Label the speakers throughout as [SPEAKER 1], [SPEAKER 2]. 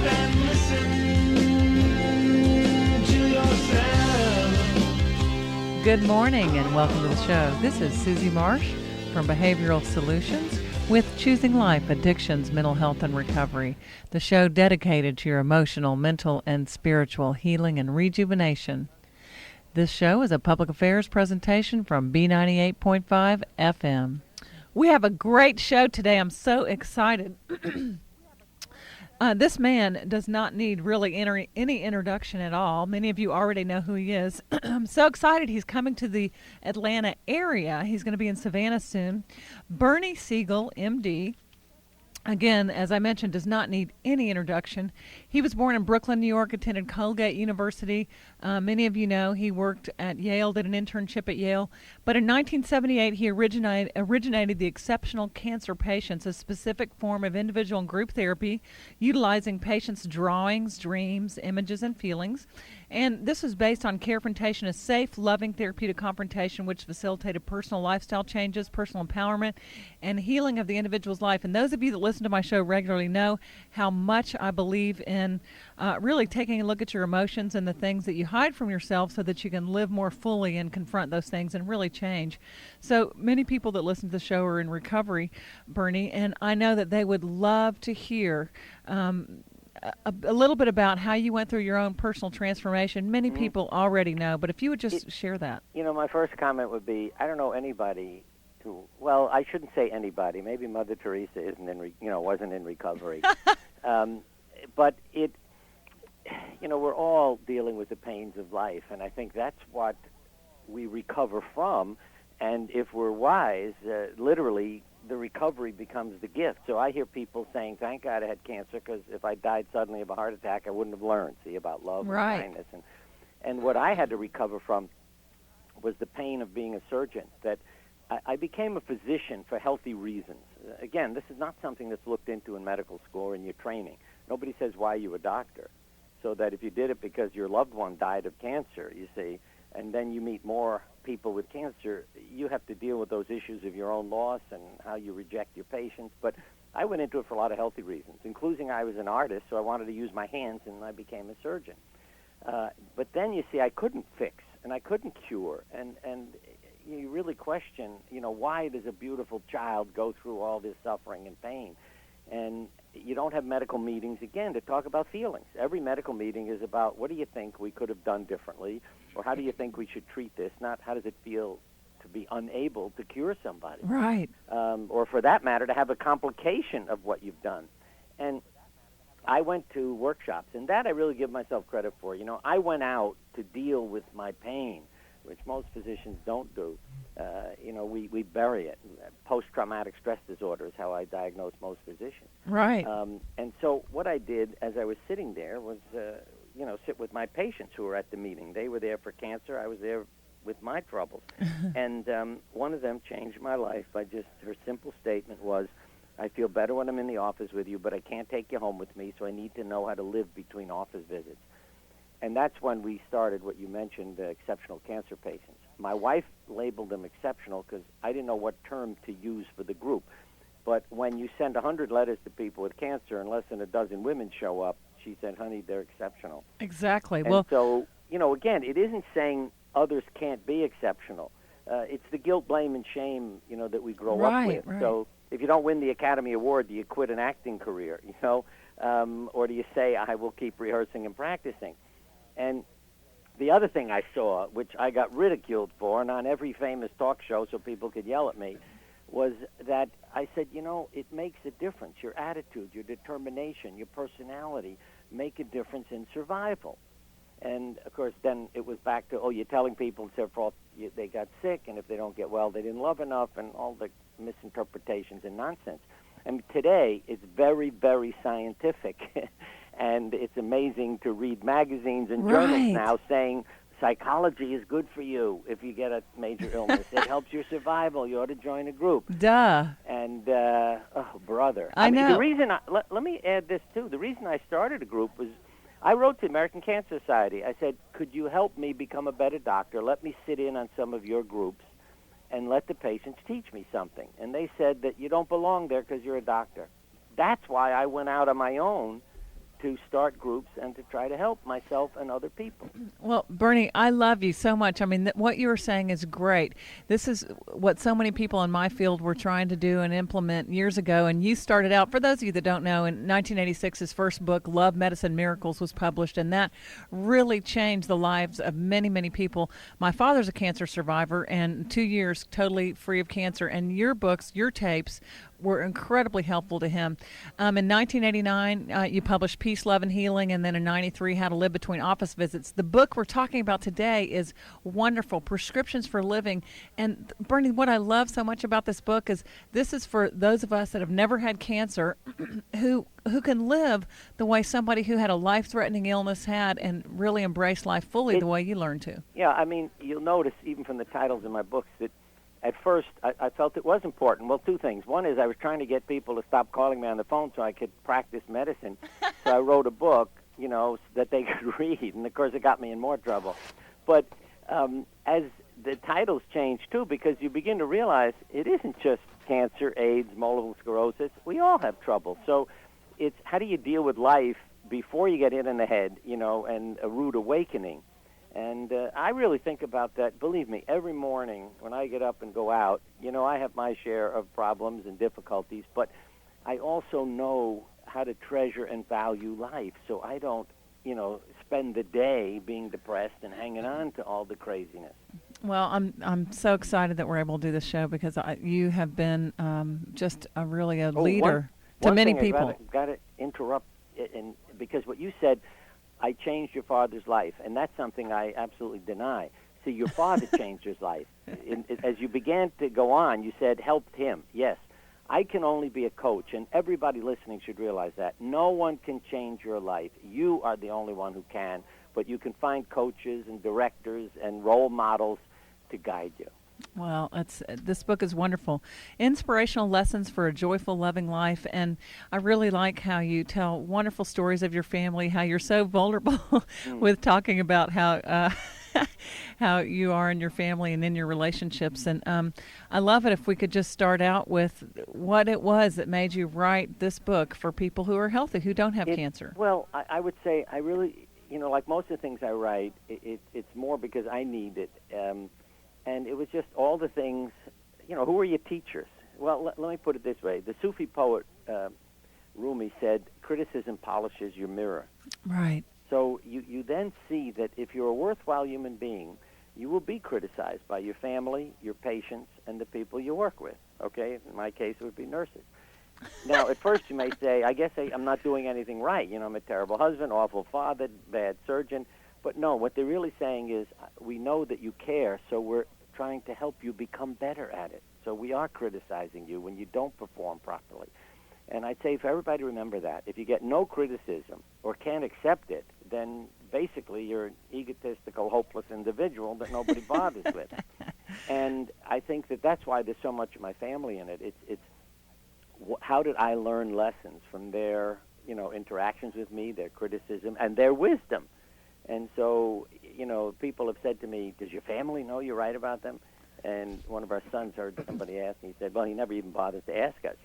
[SPEAKER 1] and listen to yourself.
[SPEAKER 2] Good morning and welcome to the show. This is Susie Marsh from Behavioral Solutions with Choosing Life, Addictions, Mental Health, and Recovery, the show dedicated to your emotional, mental, and spiritual healing and rejuvenation. This show is a public affairs presentation from B98.5 FM. We have a great show today. I'm so excited. This man does not need really any introduction at all. Many of you already know who he is. I'm so excited. He's coming to the Atlanta area. He's going to be in Savannah soon. Bernie Siegel, MD. Again, as I mentioned, does not need any introduction. He was born in Brooklyn, New York, attended Colgate University. Many of you know he worked at Yale, did an internship at Yale. But in 1978, he originated the Exceptional Cancer Patients, a specific form of individual and group therapy utilizing patients' drawings, dreams, images, and feelings. And this was based on confrontation, a safe, loving therapeutic confrontation which facilitated personal lifestyle changes, personal empowerment, and healing of the individual's life. And those of you that listen to my show regularly know how much I believe in really taking a look at your emotions and the things that you hide from yourself so that you can live more fully and confront those things and really change. So many people that listen to the show are in recovery, Bernie, and I know that they would love to hear a little bit about how you went through your own personal transformation. Many people already know, but if you would just share that.
[SPEAKER 3] You know, my first comment would be, I don't know anybody who, well, I shouldn't say anybody. Maybe Mother Teresa wasn't in recovery. But it, we're all dealing with the pains of life, and I think that's what we recover from. And if we're wise, literally, the recovery becomes the gift. So I hear people saying, thank God I had cancer, because if I died suddenly of a heart attack, I wouldn't have learned, about love and kindness. And what I had to recover from was the pain of being a surgeon, that I became a physician for healthy reasons. Again, this is not something that's looked into in medical school or in your training. Nobody says why you a doctor. So that if you did it because your loved one died of cancer, you see, and then you meet more people with cancer, you have to deal with those issues of your own loss and how you reject your patients. But I went into it for a lot of healthy reasons, including I was an artist, so I wanted to use my hands, and I became a surgeon. But then, you see, I couldn't fix, and I couldn't cure, and you really question, why does a beautiful child go through all this suffering and pain? And you don't have medical meetings, again, to talk about feelings. Every medical meeting is about, what do you think we could have done differently, or how do you think we should treat this, not how does it feel to be unable to cure somebody.
[SPEAKER 2] Right.
[SPEAKER 3] Or for that matter, to have a complication of what you've done. And I went to workshops, and that I really give myself credit for. I went out to deal with my pain, which most physicians don't do. We bury it. Post-traumatic stress disorder is how I diagnose most physicians.
[SPEAKER 2] Right.
[SPEAKER 3] And so what I did as I was sitting there was, sit with my patients who were at the meeting. They were there for cancer. I was there with my troubles. And one of them changed my life by her simple statement was, I feel better when I'm in the office with you, but I can't take you home with me, so I need to know how to live between office visits. And that's when we started what you mentioned, exceptional cancer patients. My wife labeled them exceptional because I didn't know what term to use for the group. But when you send 100 letters to people with cancer and less than a dozen women show up, she said, honey, they're exceptional.
[SPEAKER 2] Exactly.
[SPEAKER 3] And so, again, it isn't saying others can't be exceptional. It's the guilt, blame, and shame, that we grow up with.
[SPEAKER 2] Right.
[SPEAKER 3] So if you don't win the Academy Award, do you quit an acting career, or do you say, I will keep rehearsing and practicing? And the other thing I saw, which I got ridiculed for, and on every famous talk show so people could yell at me, was that I said, it makes a difference. Your attitude, your determination, your personality make a difference in survival. And, of course, then it was back to, you're telling people it's their fault they got sick, and if they don't get well, they didn't love enough, and all the misinterpretations and nonsense. And today, it's very, very scientific. And it's amazing to read magazines and journals now saying psychology is good for you if you get a major illness. It helps your survival. You ought to join a group.
[SPEAKER 2] Duh.
[SPEAKER 3] And, brother.
[SPEAKER 2] I know.
[SPEAKER 3] The reason let me add this, too. The reason I started a group was I wrote to the American Cancer Society. I said, could you help me become a better doctor? Let me sit in on some of your groups and let the patients teach me something. And they said that you don't belong there because you're a doctor. That's why I went out on my own to start groups and to try to help myself and other people.
[SPEAKER 2] Well, Bernie, I love you so much. I mean, what you were saying is great. This is what so many people in my field were trying to do and implement years ago. And you started out, for those of you that don't know, in 1986, his first book, Love, Medicine, Miracles, was published. And that really changed the lives of many, many people. My father's a cancer survivor and 2 years totally free of cancer. And your books, your tapes, were incredibly helpful to him. In 1989, you published Peace, Love, and Healing, and then in 93, How to Live Between Office Visits. The book we're talking about today is wonderful, Prescriptions for Living. And Bernie, what I love so much about this book is this is for those of us that have never had cancer who can live the way somebody who had a life-threatening illness had and really embrace life fully the way you learned to.
[SPEAKER 3] Yeah, I mean, you'll notice even from the titles in my books that at first, I felt it was important. Well, two things. One is I was trying to get people to stop calling me on the phone so I could practice medicine. So I wrote a book, so that they could read. And, of course, it got me in more trouble. But as the titles change, too, because you begin to realize it isn't just cancer, AIDS, multiple sclerosis. We all have trouble. So it's how do you deal with life before you get hit in the head, and a rude awakening. And I really think about that. Believe me, every morning when I get up and go out, I have my share of problems and difficulties, but I also know how to treasure and value life. So I don't, spend the day being depressed and hanging on to all the craziness.
[SPEAKER 2] Well, I'm so excited that we're able to do this show because you have been just a leader to many people.
[SPEAKER 3] Got to interrupt, because what you said, I changed your father's life, and that's something I absolutely deny. See, your father changed his life. As you began to go on, you said helped him. Yes, I can only be a coach, and everybody listening should realize that. No one can change your life. You are the only one who can, but you can find coaches and directors and role models to guide you.
[SPEAKER 2] Well, this book is wonderful. Inspirational Lessons for a Joyful, Loving Life. And I really like how you tell wonderful stories of your family, how you're so vulnerable with talking about how how you are in your family and in your relationships. And I love it if we could just start out with what it was that made you write this book for people who are healthy, who don't have cancer.
[SPEAKER 3] Well, I would say I really, like most of the things I write, it's more because I need it. And it was just all the things, who were your teachers? Well, let me put it this way. The Sufi poet Rumi said, criticism polishes your mirror.
[SPEAKER 2] Right.
[SPEAKER 3] So you then see that if you're a worthwhile human being, you will be criticized by your family, your patients, and the people you work with. Okay? In my case, it would be nurses. Now, at first you may say, I guess I'm not doing anything right. I'm a terrible husband, awful father, bad surgeon. But no, what they're really saying is we know that you care, so we're trying to help you become better at it. So we are criticizing you when you don't perform properly. And I'd say for everybody to remember that. If you get no criticism or can't accept it, then basically you're an egotistical, hopeless individual that nobody bothers with. And I think that that's why there's so much of my family in it. It's how did I learn lessons from their interactions with me, their criticism, and their wisdom. And so, people have said to me, does your family know you write about them? And one of our sons heard somebody ask me, he said, well, he never even bothers to ask us,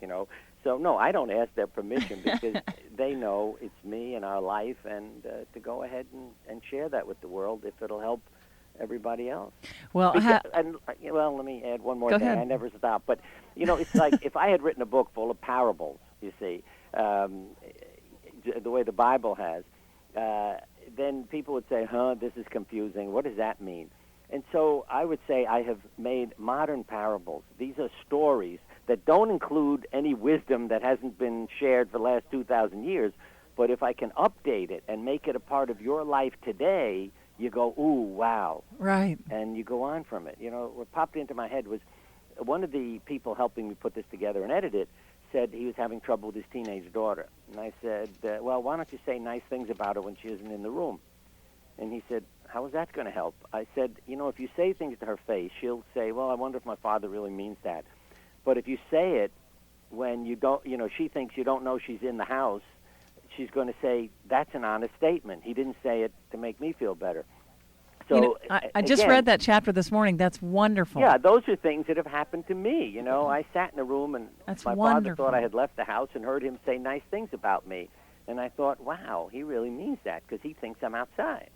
[SPEAKER 3] So, no, I don't ask their permission because they know it's me and our life and to go ahead and share that with the world if it'll help everybody else.
[SPEAKER 2] Well,
[SPEAKER 3] well, let me add one more thing.
[SPEAKER 2] Ahead.
[SPEAKER 3] I never stop. But, it's like if I had written a book full of parables, you see, the way the Bible has, then people would say, this is confusing. What does that mean? And so I would say I have made modern parables. These are stories that don't include any wisdom that hasn't been shared for the last 2,000 years. But if I can update it and make it a part of your life today, you go, ooh, wow.
[SPEAKER 2] Right.
[SPEAKER 3] And you go on from it. What popped into my head was one of the people helping me put this together and edit it said he was having trouble with his teenage daughter. And I said, well, why don't you say nice things about her when she isn't in the room? And he said, how is that going to help? I said, if you say things to her face, she'll say, well, I wonder if my father really means that. But if you say it when you don't, she thinks you don't know she's in the house, she's going to say, that's an honest statement. He didn't say it to make me feel better. So
[SPEAKER 2] I just read that chapter this morning. That's wonderful.
[SPEAKER 3] Yeah, those are things that have happened to me. I sat in a room and my father thought I had left the house and heard him say nice things about me. And I thought, wow, he really means that because he thinks I'm outside.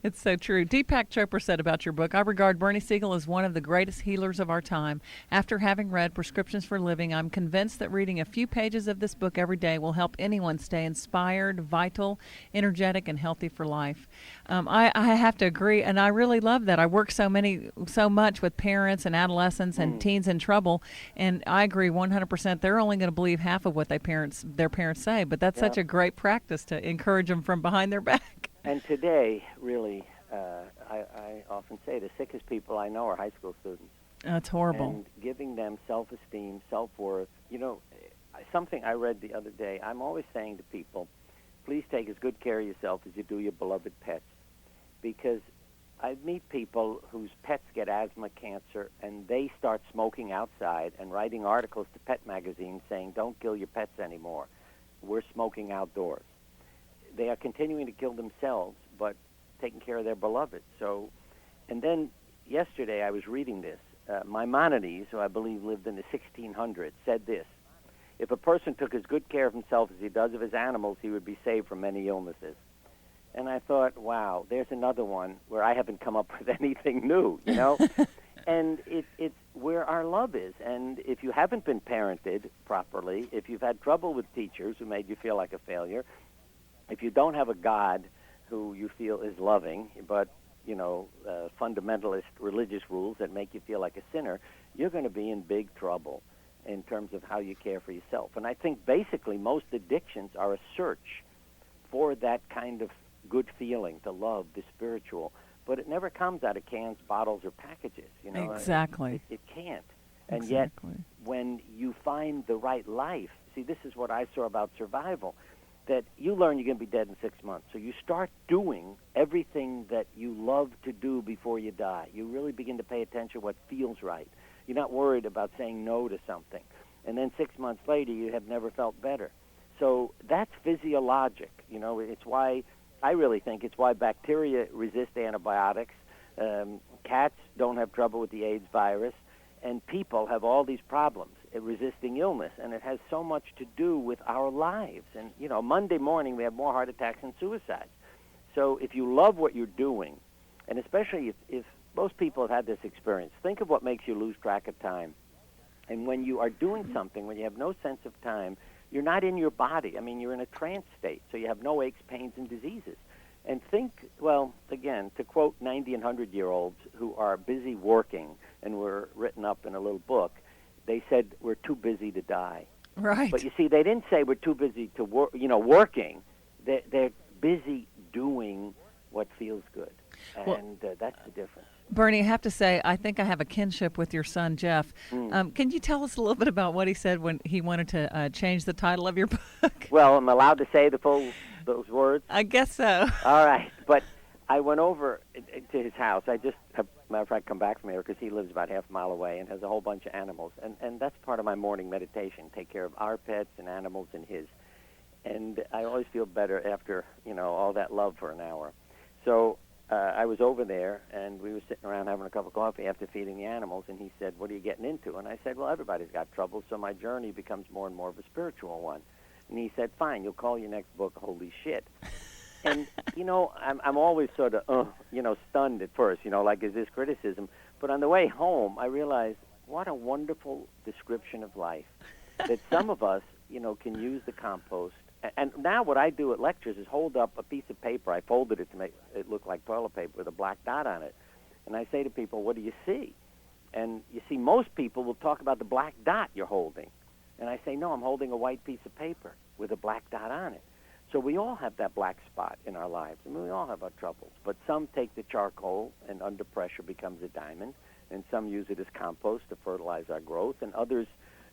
[SPEAKER 2] It's so true. Deepak Chopra said about your book, I regard Bernie Siegel as one of the greatest healers of our time. After having read Prescriptions for Living, I'm convinced that reading a few pages of this book every day will help anyone stay inspired, vital, energetic, and healthy for life. I have to agree, and I really love that. I work so much with parents and adolescents and teens in trouble, and I agree 100%. They're only going to believe half of what their parents say, but that's such a great practice to encourage them from behind their back.
[SPEAKER 3] And today, really, I often say the sickest people I know are high school students.
[SPEAKER 2] That's horrible.
[SPEAKER 3] And giving them self-esteem, self-worth. You know, something I read the other day, I'm always saying to people, please take as good care of yourself as you do your beloved pets. Because I meet people whose pets get asthma, cancer, and they start smoking outside and writing articles to pet magazines saying, don't kill your pets anymore. We're smoking outdoors. They are continuing to kill themselves, but taking care of their beloved. So, and then yesterday I was reading this. Maimonides, who I believe lived in the 1600s, said this: if a person took as good care of himself as he does of his animals, he would be saved from many illnesses. And I thought, wow, there's another one where I haven't come up with anything new, you know? And it's where our love is. And if you haven't been parented properly, if you've had trouble with teachers who made you feel like a failure, if you don't have a God who you feel is loving, but, you know, fundamentalist religious rules that make you feel like a sinner, you're going to be in big trouble in terms of how you care for yourself. And I think basically most addictions are a search for that kind of good feeling, to love, the spiritual. But it never comes out of cans, bottles, or packages. You know,
[SPEAKER 2] exactly.
[SPEAKER 3] It can't. And yet, when you find the right life, see, this is what I saw about survival, that you learn you're going to be dead in 6 months. So you start doing everything that you love to do before you die. You really begin to pay attention to what feels right. You're not worried about saying no to something. And then 6 months later, you have never felt better. So that's physiologic. You know, it's why, I really think it's why bacteria resist antibiotics. Cats don't have trouble with the AIDS virus. And people have all these problems resisting illness, and it has so much to do with our lives. And, you know, Monday morning we have more heart attacks and suicides. So if you love what you're doing, and especially if most people have had this experience, think of what makes you lose track of time. And when you are doing something, when you have no sense of time, you're not in your body. I mean, you're in a trance state, so you have no aches, pains, and diseases. And think, well, again, to quote 90 and 100-year-olds who are busy working and were written up in a little book, they said, we're too busy to die.
[SPEAKER 2] Right.
[SPEAKER 3] But you see, they didn't say we're too busy to work, you know, working. They're busy doing what feels good. And that's the difference.
[SPEAKER 2] Bernie, I have to say, I think I have a kinship with your son, Jeff. Can you tell us a little bit about what he said when he wanted to change the title of your book?
[SPEAKER 3] Well, I'm allowed to say those words?
[SPEAKER 2] I guess so.
[SPEAKER 3] All right. But I went over to his house. I just, matter of fact, come back from here because he lives about half a mile away and has a whole bunch of animals. And that's part of my morning meditation, take care of our pets and animals and his. And I always feel better after, you know, all that love for an hour. So I was over there, and we were sitting around having a cup of coffee after feeding the animals, and he said, what are you getting into? And I said, well, everybody's got trouble, so my journey becomes more and more of a spiritual one. And he said, fine, you'll call your next book Holy Shit. And, you know, I'm always sort of, you know, stunned at first, you know, like, is this criticism? But on the way home, I realized what a wonderful description of life, that some of us, you know, can use the compost. And now what I do at lectures is hold up a piece of paper. I folded it to make it look like toilet paper with a black dot on it. And I say to people, what do you see? And you see, most people will talk about the black dot you're holding. And I say, no, I'm holding a white piece of paper with a black dot on it. So we all have that black spot in our lives. I mean, we all have our troubles. But some take the charcoal and under pressure becomes a diamond. And some use it as compost to fertilize our growth. And others,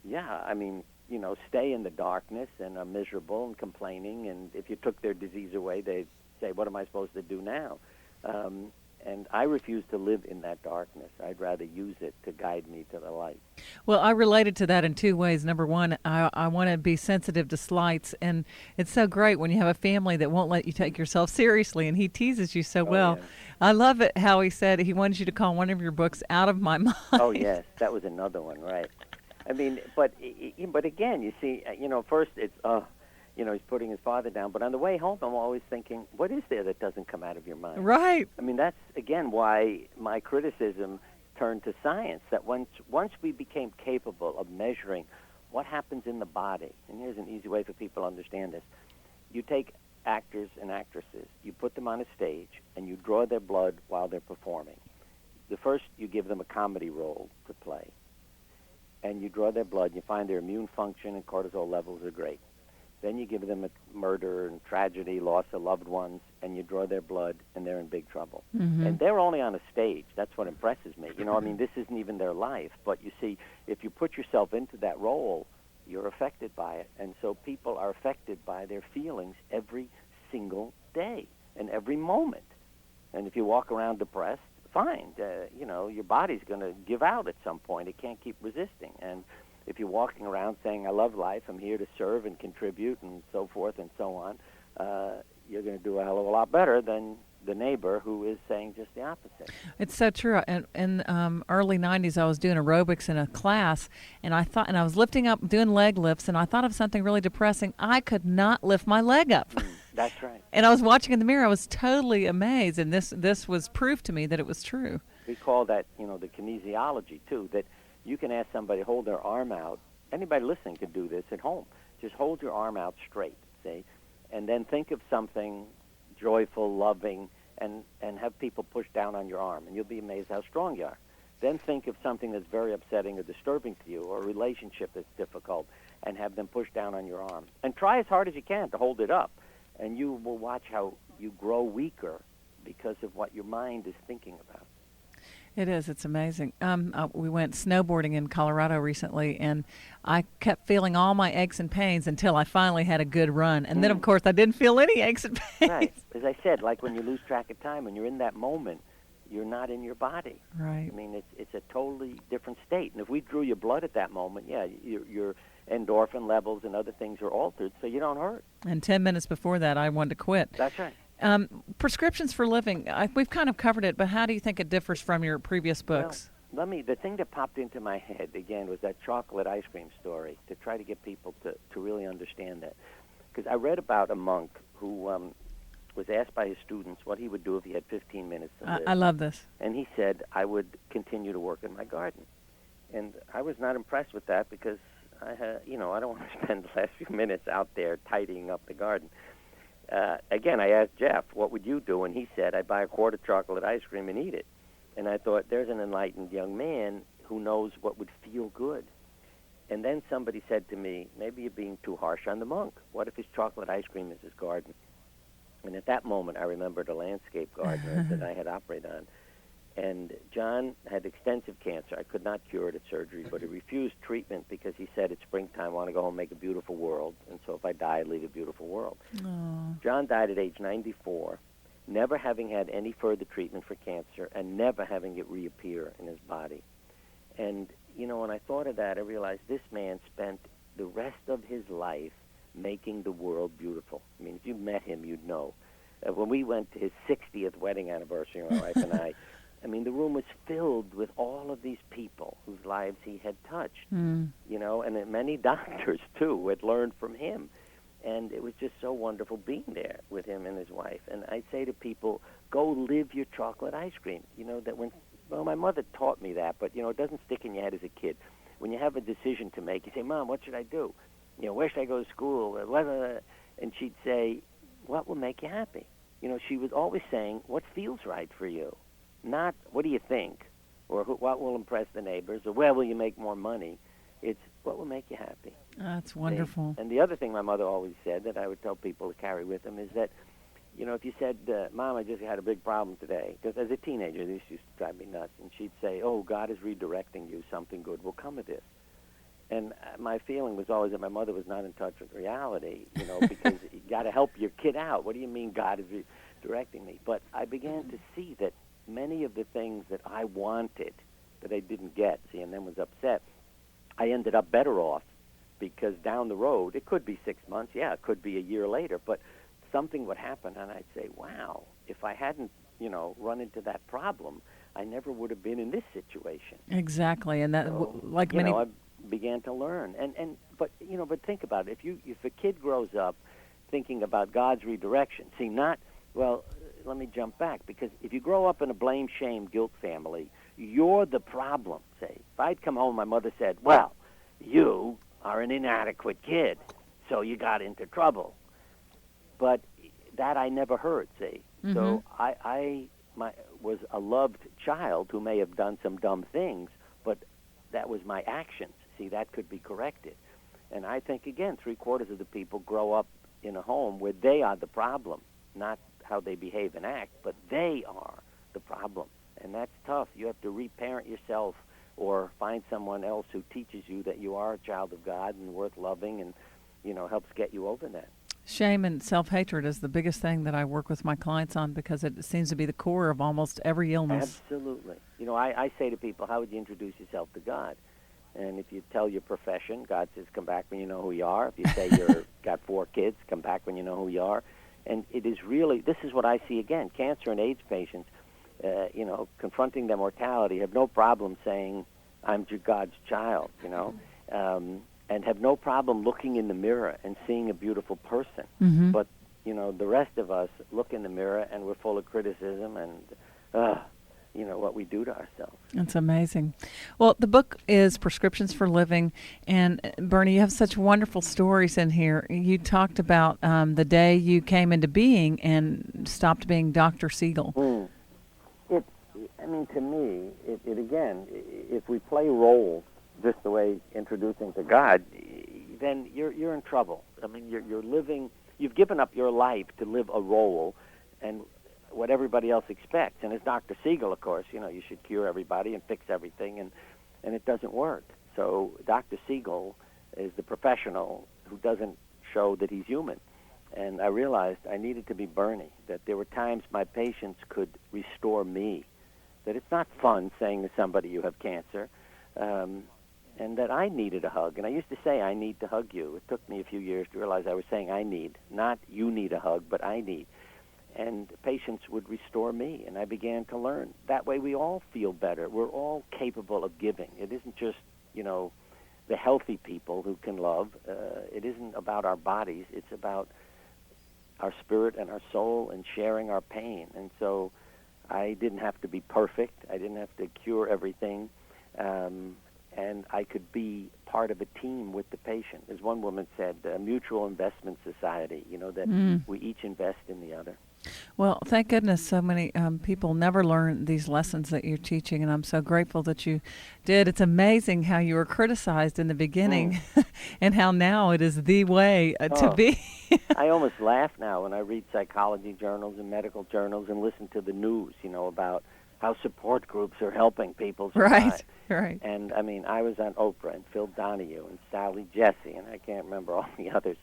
[SPEAKER 3] yeah, I mean, you know, stay in the darkness and are miserable and complaining. And if you took their disease away, they'd say, what am I supposed to do now? And I refuse to live in that darkness. I'd rather use it to guide me to the light.
[SPEAKER 2] Well, I related to that in two ways. Number one, I want to be sensitive to slights. And it's so great when you have a family that won't let you take yourself seriously. And he teases you so well.
[SPEAKER 3] Yeah.
[SPEAKER 2] I love it how he said he wanted you to call one of your books Out of My Mind.
[SPEAKER 3] Oh, yes. That was another one, right. I mean, but again, you see, you know, first it's, He's putting his father down. But on the way home, I'm always thinking, what is there that doesn't come out of your mind?
[SPEAKER 2] Right.
[SPEAKER 3] I mean, that's, again, why my criticism turned to science, that once we became capable of measuring what happens in the body, and here's an easy way for people to understand this. You take actors and actresses, you put them on a stage, and you draw their blood while they're performing. The first, you give them a comedy role to play, and you draw their blood, and you find their immune function and cortisol levels are great. Then you give them a murder and tragedy, loss of loved ones, and you draw their blood, and they're in big trouble.
[SPEAKER 2] Mm-hmm.
[SPEAKER 3] And they're only on a stage. That's what impresses me. I mean, this isn't even their life. But you see, if you put yourself into that role, you're affected by it. And so people are affected by their feelings every single day and every moment. And if you walk around depressed, fine. Your body's going to give out at some point. It can't keep resisting. And if you're walking around saying, I love life, I'm here to serve and contribute and so forth and so on, you're going to do a hell of a lot better than the neighbor who is saying just the opposite.
[SPEAKER 2] It's so true. In early 90s, I was doing aerobics in a class, and I was lifting up, doing leg lifts, and I thought of something really depressing. I could not lift my leg up.
[SPEAKER 3] That's right.
[SPEAKER 2] And I was watching in the mirror. I was totally amazed, and this was proof to me that it was true.
[SPEAKER 3] We call that, the kinesiology, too, that you can ask somebody to hold their arm out. Anybody listening could do this at home. Just hold your arm out straight, see, and then think of something joyful, loving, and have people push down on your arm, and you'll be amazed how strong you are. Then think of something that's very upsetting or disturbing to you, or a relationship that's difficult, and have them push down on your arm. And try as hard as you can to hold it up, and you will watch how you grow weaker because of what your mind is thinking about.
[SPEAKER 2] It is. It's amazing. We went snowboarding in Colorado recently, and I kept feeling all my aches and pains until I finally had a good run. And then, of course, I didn't feel any aches and pains.
[SPEAKER 3] Right. As I said, like when you lose track of time, when you're in that moment, you're not in your body.
[SPEAKER 2] Right.
[SPEAKER 3] I mean, it's a totally different state. And if we drew your blood at that moment, your endorphin levels and other things are altered, so you don't hurt.
[SPEAKER 2] And 10 minutes before that, I wanted to quit.
[SPEAKER 3] That's right.
[SPEAKER 2] Prescriptions for living, we've kind of covered it, but how do you think it differs from your previous books?
[SPEAKER 3] Well, the thing that popped into my head, again, was that chocolate ice cream story, to try to get people to really understand that. Because I read about a monk who was asked by his students what he would do if he had 15 minutes to live.
[SPEAKER 2] I love this.
[SPEAKER 3] And he said, I would continue to work in my garden. And I was not impressed with that because, I don't want to spend the last few minutes out there tidying up the garden. Again, I asked Jeff, what would you do? And he said, I'd buy a quart of chocolate ice cream and eat it. And I thought, there's an enlightened young man who knows what would feel good. And then somebody said to me, maybe you're being too harsh on the monk. What if his chocolate ice cream is his garden? And at that moment, I remembered a landscape gardener that I had operated on. And John had extensive cancer. I could not cure it at surgery, but he refused treatment because he said, it's springtime, I want to go home and make a beautiful world. And so if I die, I'd leave a beautiful world.
[SPEAKER 2] Aww.
[SPEAKER 3] John died at age 94, never having had any further treatment for cancer and never having it reappear in his body. And, when I thought of that, I realized this man spent the rest of his life making the world beautiful. I mean, if you met him, you'd know. When we went to his 60th wedding anniversary, my wife and I mean, the room was filled with all of these people whose lives he had touched, and then many doctors, too, who had learned from him. And it was just so wonderful being there with him and his wife. And I'd say to people, go live your chocolate ice cream. My mother taught me that, but, it doesn't stick in your head as a kid. When you have a decision to make, you say, Mom, what should I do? Where should I go to school? And she'd say, what will make you happy? She was always saying, what feels right for you? Not what do you think, or what will impress the neighbors, or where will you make more money. It's what will make you happy.
[SPEAKER 2] That's wonderful.
[SPEAKER 3] And the other thing my mother always said that I would tell people to carry with them is that, if you said, Mom, I just had a big problem today, because as a teenager, this used to drive me nuts, and she'd say, oh, God is redirecting you, something good will come of this. And my feeling was always that my mother was not in touch with reality, because you got to help your kid out. What do you mean God is redirecting me? But I began to see that many of the things that I wanted that I didn't get, and then was upset, I ended up better off because down the road, it could be 6 months, it could be a year later, but something would happen, and I'd say, wow, if I hadn't, run into that problem, I never would have been in this situation.
[SPEAKER 2] Exactly, and that,
[SPEAKER 3] So,
[SPEAKER 2] like many...
[SPEAKER 3] I began to learn. And but think about it. If a kid grows up thinking about God's redirection, see, not, well, let me jump back, because if you grow up in a blame, shame, guilt family, you're the problem. Say, if I'd come home, my mother said, well, you are an inadequate kid, so you got into trouble. But that I never heard, see.
[SPEAKER 2] Mm-hmm.
[SPEAKER 3] So I was a loved child who may have done some dumb things, but that was my actions. See, that could be corrected. And I think, again, 3/4 of the people grow up in a home where they are the problem, not how they behave and act, but they are the problem. And that's tough. You have to reparent yourself or find someone else who teaches you that you are a child of God and worth loving and, helps get you over that.
[SPEAKER 2] Shame and self-hatred is the biggest thing that I work with my clients on, because it seems to be the core of almost every illness.
[SPEAKER 3] Absolutely. I say to people, how would you introduce yourself to God? And if you tell your profession, God says, come back when you know who you are. If you say you're got 4 kids, come back when you know who you are. And it is really, this is what I see again. Cancer and AIDS patients, confronting their mortality, have no problem saying, I'm God's child, and have no problem looking in the mirror and seeing a beautiful person.
[SPEAKER 2] Mm-hmm.
[SPEAKER 3] But, the rest of us look in the mirror and we're full of criticism and, what we do to ourselves.
[SPEAKER 2] It's amazing. Well, the book is Prescriptions for Living, and Bernie, you have such wonderful stories in here. You talked about the day you came into being and stopped being Dr. Siegel.
[SPEAKER 3] To me, it again, if we play roles just the way introducing to God, then you're in trouble. You're living, you've given up your life to live a role, and what everybody else expects. And as Dr. Siegel, of course, you should cure everybody and fix everything, and it doesn't work. So Dr. Siegel is the professional who doesn't show that he's human. And I realized I needed to be Bernie, that there were times my patients could restore me, that it's not fun saying to somebody you have cancer, and that I needed a hug. And I used to say, I need to hug you. It took me a few years to realize I was saying I need, not you need a hug, but I need. And patients would restore me, and I began to learn. That way we all feel better. We're all capable of giving. It isn't just, the healthy people who can love. It isn't about our bodies. It's about our spirit and our soul and sharing our pain. And so I didn't have to be perfect. I didn't have to cure everything. And I could be part of a team with the patient. As one woman said, a mutual investment society, that we each invest in the other.
[SPEAKER 2] Well, thank goodness so many people never learn these lessons that you're teaching, and I'm so grateful that you did. It's amazing how you were criticized in the beginning and how now it is the way to be.
[SPEAKER 3] I almost laugh now when I read psychology journals and medical journals and listen to the news, about how support groups are helping people survive.
[SPEAKER 2] Right.
[SPEAKER 3] And, I was on Oprah and Phil Donahue and Sally Jesse, and I can't remember all the others.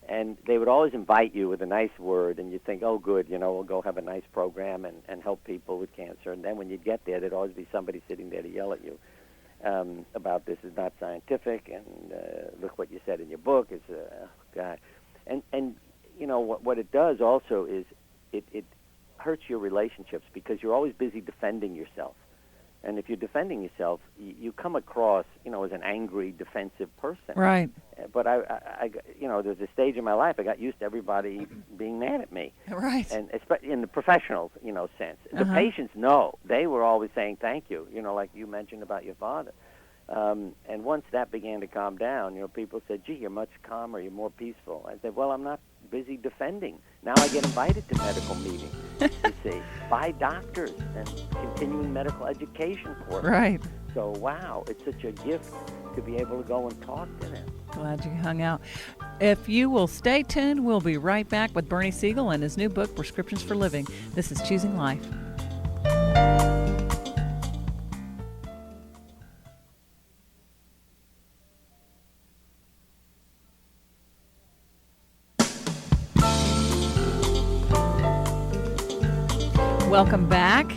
[SPEAKER 3] And they would always invite you with a nice word, and you'd think, oh, good, we'll go have a nice program and help people with cancer. And then when you'd get there, there'd always be somebody sitting there to yell at you about this is not scientific, and look what you said in your book. It's, God. And what it does also is it hurts your relationships because you're always busy defending yourself. And if you're defending yourself, you come across, as an angry, defensive person.
[SPEAKER 2] Right.
[SPEAKER 3] But I there's a stage in my life I got used to everybody being mad at me.
[SPEAKER 2] Right.
[SPEAKER 3] And especially in the professional, sense. The patients know. They were always saying thank you, like you mentioned about your father. And once that began to calm down, people said, gee, you're much calmer, you're more peaceful. I said, well, I'm not busy defending. Now I get invited to medical meetings, you see, by doctors and continuing medical education courses.
[SPEAKER 2] Right.
[SPEAKER 3] So, wow, it's such a gift to be able to go and talk to them.
[SPEAKER 2] Glad you hung out. If you will stay tuned, we'll be right back with Bernie Siegel and his new book, Prescriptions for Living. This is Choosing Life. Welcome back.